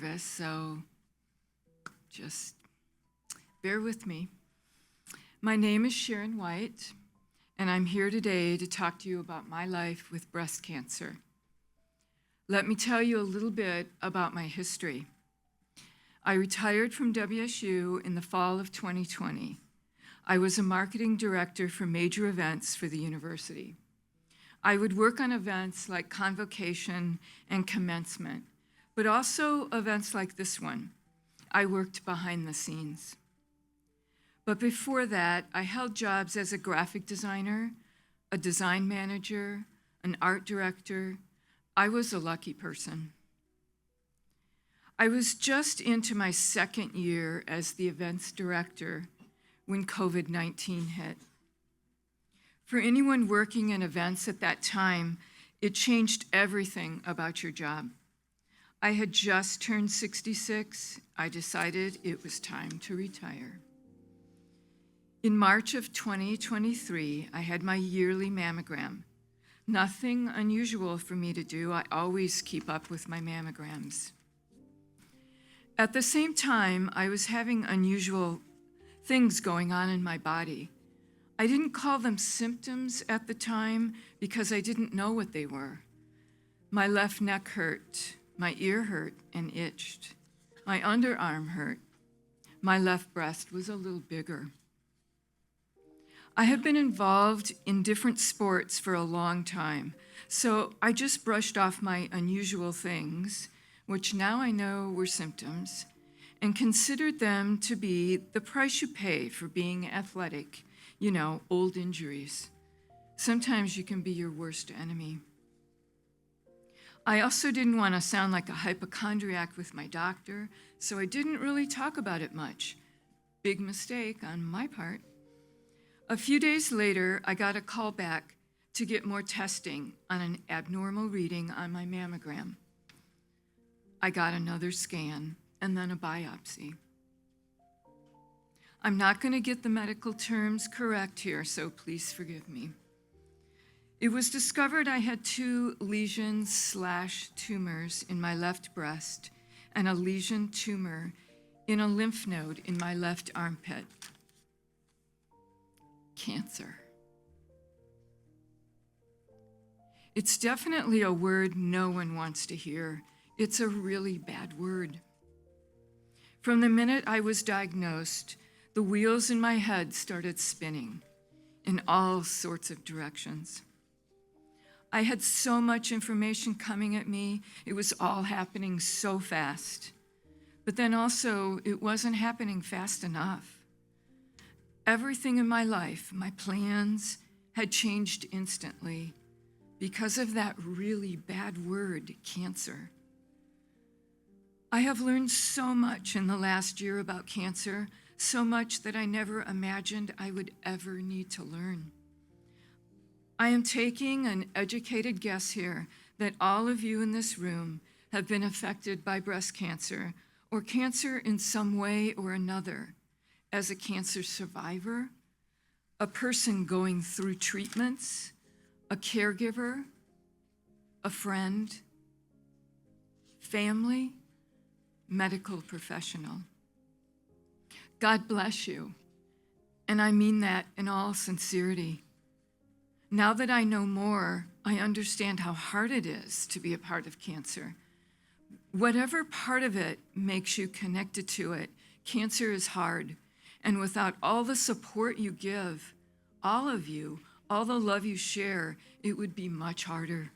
nervous, so just bear with me. My name is Sharon White, and I'm here today to talk to you about my life with breast cancer. Let me tell you a little bit about my history. I retired from WSU in the fall of 2020. I was a marketing director for major events for the university. I would work on events like convocation and commencement, but also events like this one. I worked behind the scenes. But before that, I held jobs as a graphic designer, a design manager, an art director. I was a lucky person. I was just into my second year as the events director when COVID-19 hit. For anyone working in events at that time, it changed everything about your job. I had just turned 66. I decided it was time to retire. In March of 2023, I had my yearly mammogram. Nothing unusual for me to do. I always keep up with my mammograms. At the same time, I was having unusual things going on in my body. I didn't call them symptoms at the time because I didn't know what they were. My left neck hurt, my ear hurt and itched. My underarm hurt. My left breast was a little bigger. I had been involved in different sports for a long time, so I just brushed off my unusual things, which now I know were symptoms, and considered them to be the price you pay for being athletic. You know, old injuries. Sometimes you can be your worst enemy. I also didn't want to sound like a hypochondriac with my doctor, so I didn't really talk about it much. Big mistake on my part. A few days later, I got a call back to get more testing on an abnormal reading on my mammogram. I got another scan and then a biopsy. I'm not going to get the medical terms correct here, so please forgive me. It was discovered I had 2 lesions/tumors in my left breast and a lesion tumor in a lymph node in my left armpit. Cancer. It's definitely a word no one wants to hear. It's a really bad word. From the minute I was diagnosed, the wheels in my head started spinning in all sorts of directions. I had so much information coming at me. It was all happening so fast. But then also, it wasn't happening fast enough. Everything in my life, my plans, had changed instantly because of that really bad word, cancer. I have learned so much in the last year about cancer, so much that I never imagined I would ever need to learn. I am taking an educated guess here that all of you in this room have been affected by breast cancer or cancer in some way or another, as a cancer survivor, a person going through treatments, a caregiver, a friend, family, medical professional. God bless you, and I mean that in all sincerity. Now that I know more, I understand how hard it is to be a part of cancer. Whatever part of it makes you connected to it, cancer is hard, and without all the support you give, all of you, all the love you share, it would be much harder.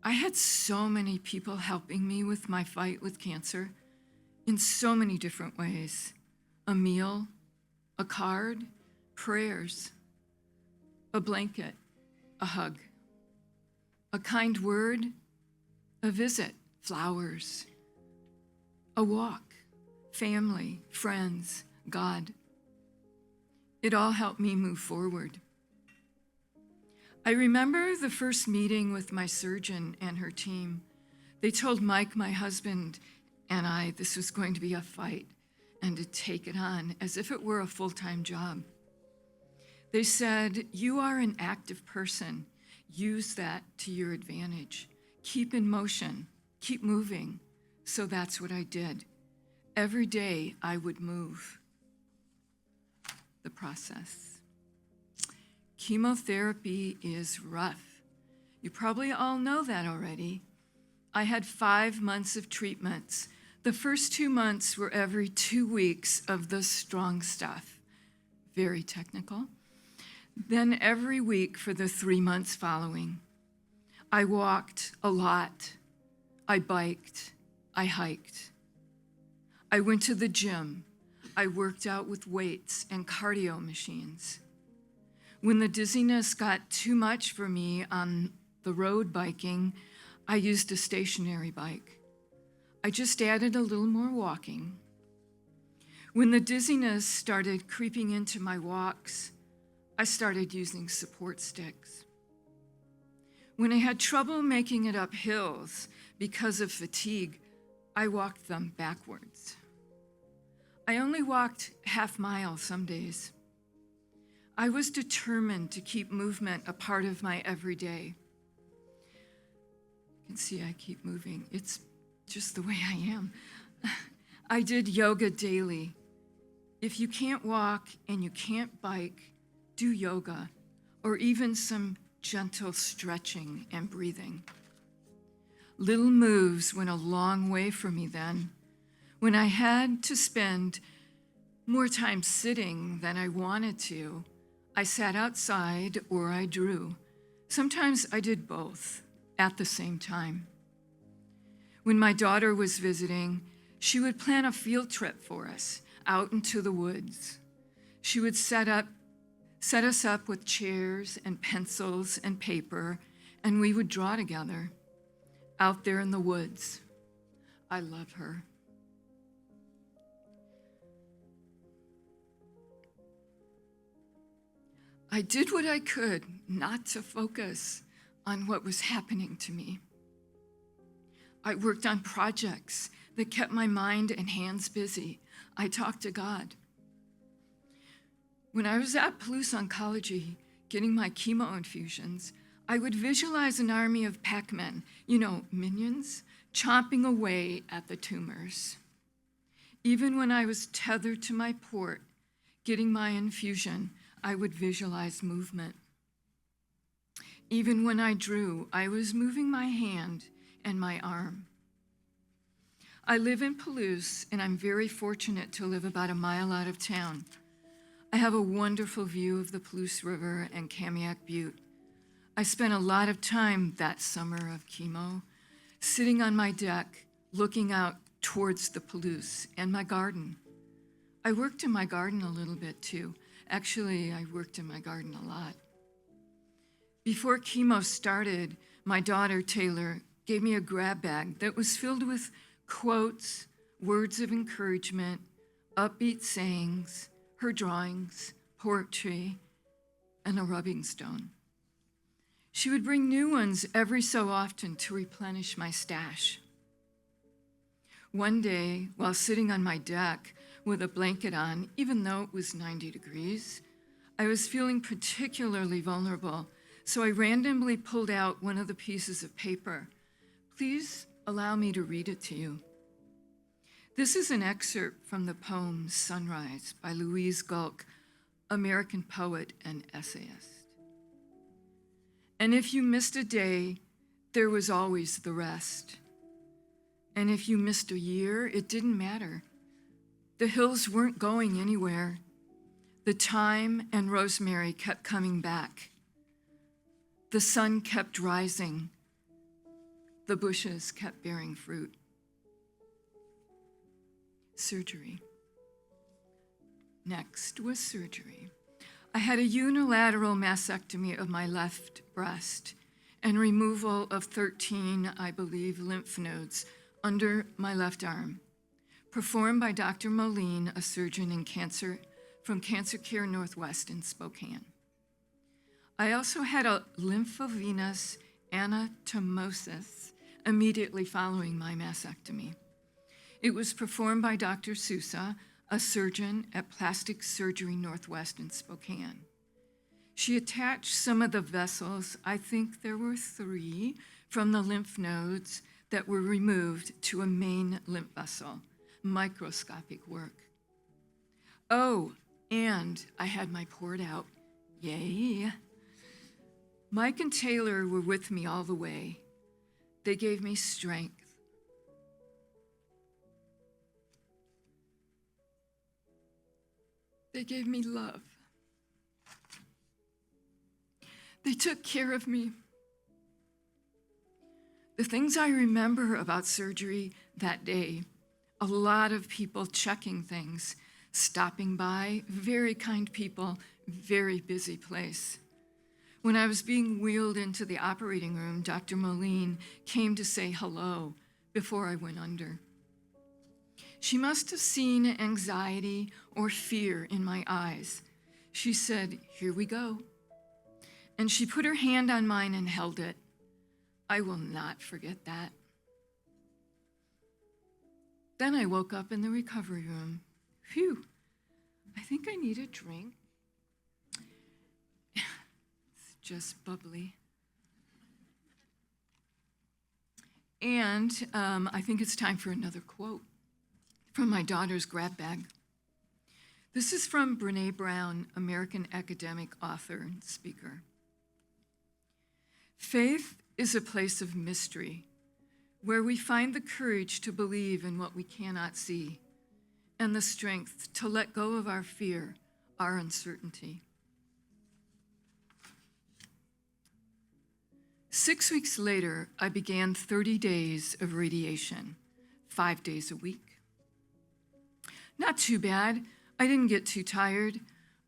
I had so many people helping me with my fight with cancer in so many different ways. A meal, a card, prayers, a blanket, a hug, a kind word, a visit, flowers, a walk, family, friends, God. It all helped me move forward. I remember the first meeting with my surgeon and her team. They told Mike, my husband, and I this was going to be a fight and to take it on as if it were a full-time job. They said, "You are an active person. use that to your advantage. Keep in motion, keep moving. So that's what I did. Every day I would move. The process. Chemotherapy is rough. You probably all know that already. I had 5 months of treatments. The first 2 months were every 2 weeks of the strong stuff. Very technical. Then every week for the 3 months following. I walked a lot. I biked. I hiked. I went to the gym. I worked out with weights and cardio machines. When the dizziness got too much for me on the road biking, I used a stationary bike. I just added a little more walking. When the dizziness started creeping into my walks, I started using support sticks. When I had trouble making it up hills because of fatigue, I walked them backwards. I only walked half-mile some days. I was determined to keep movement a part of my everyday. You can see I keep moving. It's just the way I am. I did yoga daily. If you can't walk and you can't bike, do yoga, or even some gentle stretching and breathing. Little moves went a long way for me then. When I had to spend more time sitting than I wanted to, I sat outside or I drew. Sometimes I did both at the same time. When my daughter was visiting, she would plan a field trip for us out into the woods. She would set us up with chairs and pencils and paper, and we would draw together out there in the woods. I love her. I did what I could not to focus on what was happening to me. I worked on projects that kept my mind and hands busy. I talked to God. When I was at Palouse Oncology getting my chemo infusions, I would visualize an army of Pac-Men, minions, chomping away at the tumors. Even when I was tethered to my port, getting my infusion, I would visualize movement. Even when I drew, I was moving my hand and my arm. I live in Palouse, and I'm very fortunate to live about a mile out of town. I have a wonderful view of the Palouse River and Kamiak Butte. I spent a lot of time that summer of chemo sitting on my deck, looking out towards the Palouse and my garden. I worked in my garden a little bit too. Actually, I worked in my garden a lot. Before chemo started, my daughter, Taylor, gave me a grab bag that was filled with quotes, words of encouragement, upbeat sayings, her drawings, poetry, and a rubbing stone. She would bring new ones every so often to replenish my stash. One day, while sitting on my deck with a blanket on, even though it was 90 degrees, I was feeling particularly vulnerable, so I randomly pulled out one of the pieces of paper. Please allow me to read it to you. This is an excerpt from the poem Sunrise by Louise Gulk, American poet and essayist. And if you missed a day, there was always the rest. And if you missed a year, it didn't matter. The hills weren't going anywhere. The thyme and rosemary kept coming back. The sun kept rising. The bushes kept bearing fruit. Surgery. Next was surgery. I had a unilateral mastectomy of my left breast and removal of 13, I believe, lymph nodes under my left arm, performed by Dr. Moline, a surgeon in cancer from Cancer Care Northwest in Spokane. I also had a lymphovenous anastomosis immediately following my mastectomy. It was performed by Dr. Sousa, a surgeon at Plastic Surgery Northwest in Spokane. She attached some of the vessels, I think there were 3, from the lymph nodes that were removed to a main lymph vessel. Microscopic work. Oh, and I had my port out. Yay. Mike and Taylor were with me all the way. They gave me strength. They gave me love. They took care of me. The things I remember about surgery that day, a lot of people checking things, stopping by, very kind people, very busy place. When I was being wheeled into the operating room, Dr. Moline came to say hello before I went under. She must have seen anxiety or fear in my eyes. She said, "Here we go." And she put her hand on mine and held it. I will not forget that. Then I woke up in the recovery room. Phew, I think I need a drink. It's just bubbly. And I think it's time for another quote from my daughter's grab bag. This is from Brené Brown, American academic, author, and speaker. Faith is a place of mystery, where we find the courage to believe in what we cannot see, and the strength to let go of our fear, our uncertainty. 6 weeks later, I began 30 days of radiation, 5 days a week. Not too bad. I didn't get too tired.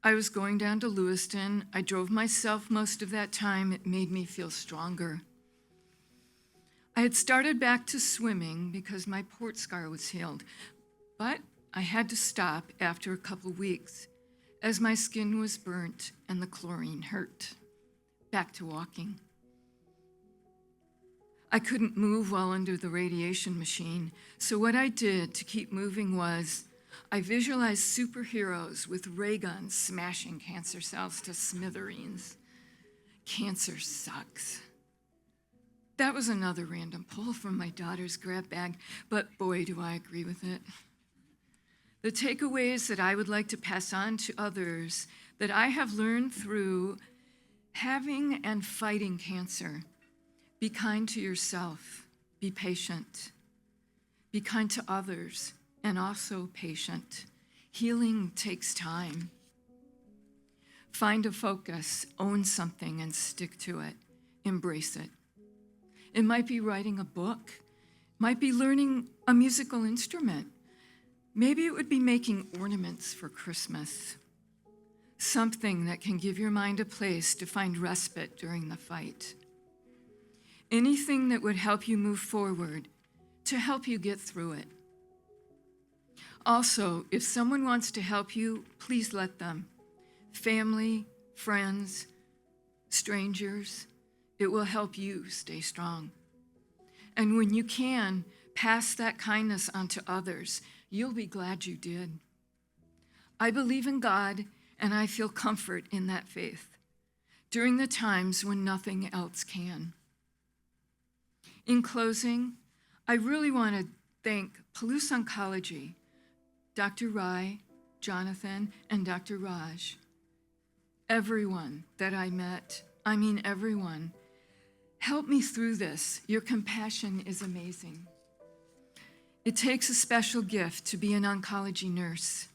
I was going down to Lewiston. I drove myself most of that time. It made me feel stronger. I had started back to swimming because my port scar was healed, but I had to stop after a couple weeks as my skin was burnt and the chlorine hurt. Back to walking. I couldn't move while under the radiation machine, so what I did to keep moving was I visualized superheroes with ray guns smashing cancer cells to smithereens. Cancer sucks. That was another random pull from my daughter's grab bag, but boy, do I agree with it. The takeaways that I would like to pass on to others that I have learned through having and fighting cancer. Be kind to yourself. Be patient. Be kind to others. And also patient. Healing takes time. Find a focus, own something, and stick to it. Embrace it. It might be writing a book, might be learning a musical instrument. Maybe it would be making ornaments for Christmas. Something that can give your mind a place to find respite during the fight. Anything that would help you move forward, to help you get through it. Also, if someone wants to help you, please let them. Family, friends, strangers, it will help you stay strong. And when you can, pass that kindness on to others. You'll be glad you did. I believe in God, and I feel comfort in that faith during the times when nothing else can. In closing, I really want to thank Palouse Oncology, Dr. Rai, Jonathan, and Dr. Raj. Everyone that I met, everyone, helped me through this. Your compassion is amazing. It takes a special gift to be an oncology nurse.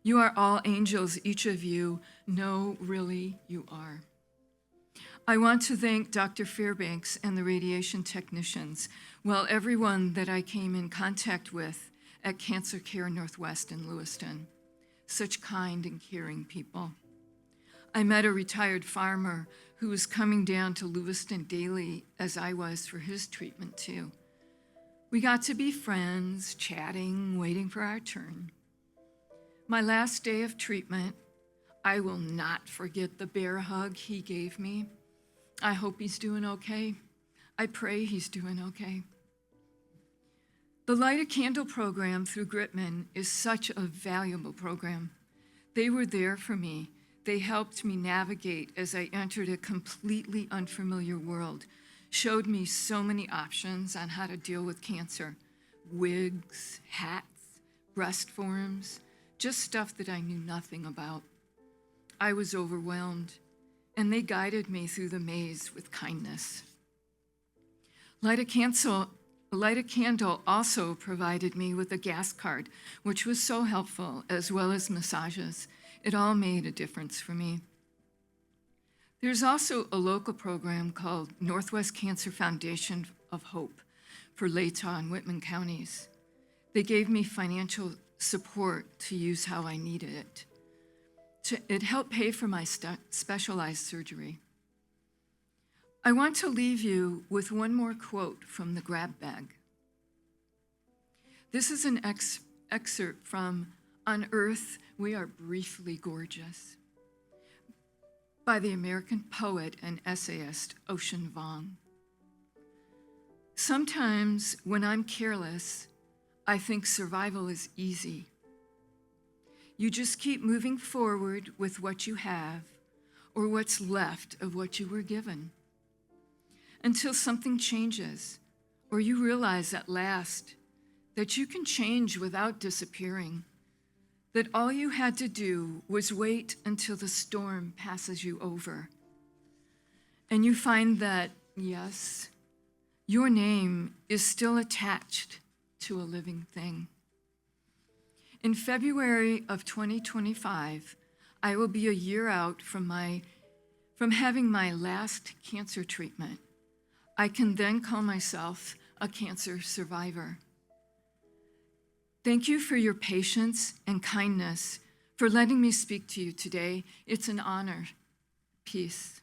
You are all angels, each of you. No, really, you are. I want to thank Dr. Fairbanks and the radiation technicians, well, everyone that I came in contact with at Cancer Care Northwest in Lewiston. Such kind and caring people. I met a retired farmer who was coming down to Lewiston daily as I was for his treatment too. We got to be friends, chatting, waiting for our turn. My last day of treatment, I will not forget the bear hug he gave me. I hope he's doing okay. I pray he's doing okay. The Light a Candle program through Gritman is such a valuable program. They were there for me. They helped me navigate as I entered a completely unfamiliar world, showed me so many options on how to deal with cancer: wigs, hats, breast forms, just stuff that I knew nothing about. I was overwhelmed, and they guided me through the maze with kindness. Light a Candle also provided me with a gas card, which was so helpful, as well as massages. It all made a difference for me. There's also a local program called Northwest Cancer Foundation of Hope for Latah and Whitman counties. They gave me financial support to use how I needed it. It helped pay for my specialized surgery. I want to leave you with one more quote from the grab bag. This is an excerpt from On Earth, We Are Briefly Gorgeous by the American poet and essayist Ocean Vuong. Sometimes when I'm careless, I think survival is easy. You just keep moving forward with what you have or what's left of what you were given until something changes or you realize at last that you can change without disappearing, that all you had to do was wait until the storm passes you over. And you find that, yes, your name is still attached to a living thing. In February of 2025, I will be a year out from having my last cancer treatment. I can then call myself a cancer survivor. Thank you for your patience and kindness, for letting me speak to you today. It's an honor. Peace.